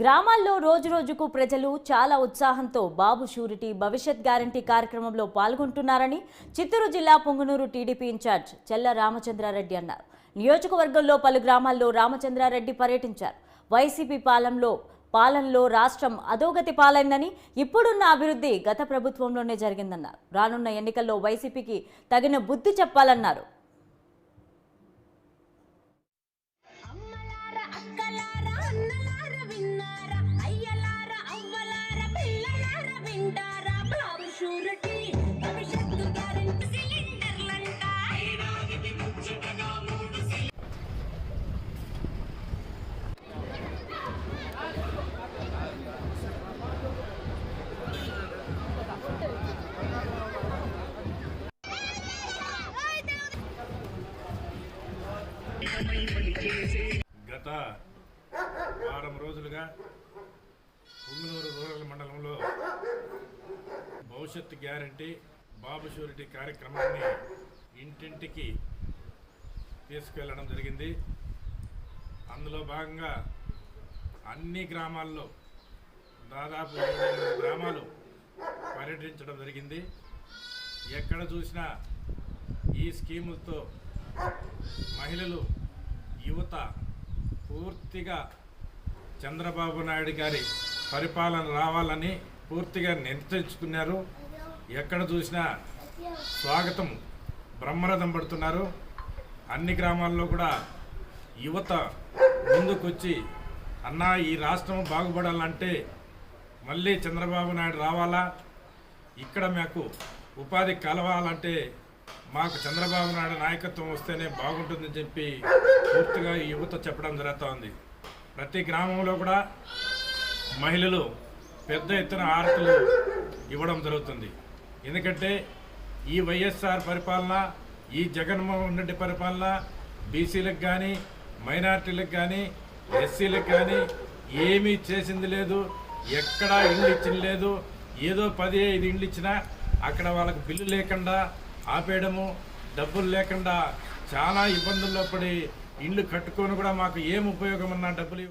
గ్రామాల్లో రోజురోజుకు ప్రజలు చాలా ఉత్సాహంతో బాబు షూరిటీ భవిష్యత్ గ్యారంటీ కార్యక్రమంలో పాల్గొంటున్నారని చిత్తూరు జిల్లా పొంగనూరు టీడీపీ ఇన్ఛార్జ్ చెల్ల రామచంద్రారెడ్డి అన్నారు. నియోజకవర్గంలో పలు గ్రామాల్లో రామచంద్రారెడ్డి పర్యటించారు. వైసీపీ పాలనలో రాష్ట్రం అధోగతి పాలైందని, ఇప్పుడున్న అభివృద్ధి గత ప్రభుత్వంలోనే జరిగిందన్నారు. రానున్న ఎన్నికల్లో వైసీపీకి తగిన బుద్ధి చెప్పాలన్నారు. గత వారం రోజులుగా పొంగనూరు రూరల్ మండలంలో భవిష్యత్ గ్యారంటీ బాబు షూరిటీ కార్యక్రమాన్ని ఇంటింటికి తీసుకెళ్లడం జరిగింది. అందులో భాగంగా అన్ని గ్రామాల్లో దాదాపు 7 గ్రామాలు పర్యటించడం జరిగింది. ఎక్కడ చూసినా ఈ స్కీములతో మహిళలు, యువత పూర్తిగా చంద్రబాబు నాయుడు గారి పరిపాలన రావాలని పూర్తిగా నిర్ణయించుకున్నారు. ఎక్కడ చూసినా స్వాగతం బ్రహ్మరథం పడుతున్నారు. అన్ని గ్రామాల్లో కూడా యువత ముందుకొచ్చి, అన్నా ఈ రాష్ట్రం బాగుపడాలంటే మళ్ళీ చంద్రబాబు నాయుడు రావాలా, ఇక్కడ మాకు ఉపాధి కలవాలంటే మాకు చంద్రబాబు నాయుడు నాయకత్వం వస్తేనే బాగుంటుందని చెప్పి పూర్తిగా ఈ యువత చెప్పడం జరుగుతూ ఉంది. ప్రతి గ్రామంలో కూడా మహిళలు పెద్ద ఎత్తున హారతులు ఇవ్వడం జరుగుతుంది. ఎందుకంటే ఈ వైఎస్ఆర్ పరిపాలన, ఈ జగన్మోహన్ రెడ్డి పరిపాలన బీసీలకు కానీ, మైనారిటీలకు కానీ, ఎస్సీలకు కానీ ఏమీ చేసింది లేదు. ఎక్కడా ఇళ్ళు ఇచ్చింది లేదు. ఏదో 10-5 ఇండ్లు ఇచ్చినా అక్కడ వాళ్ళకి బిల్లు లేకుండా ఆపేయడము, డబ్బులు లేకుండా చాలా ఇబ్బందుల్లో పడి ఇండ్లు కట్టుకొని కూడా మాకు ఏం ఉపయోగం అన్నా డబ్బులు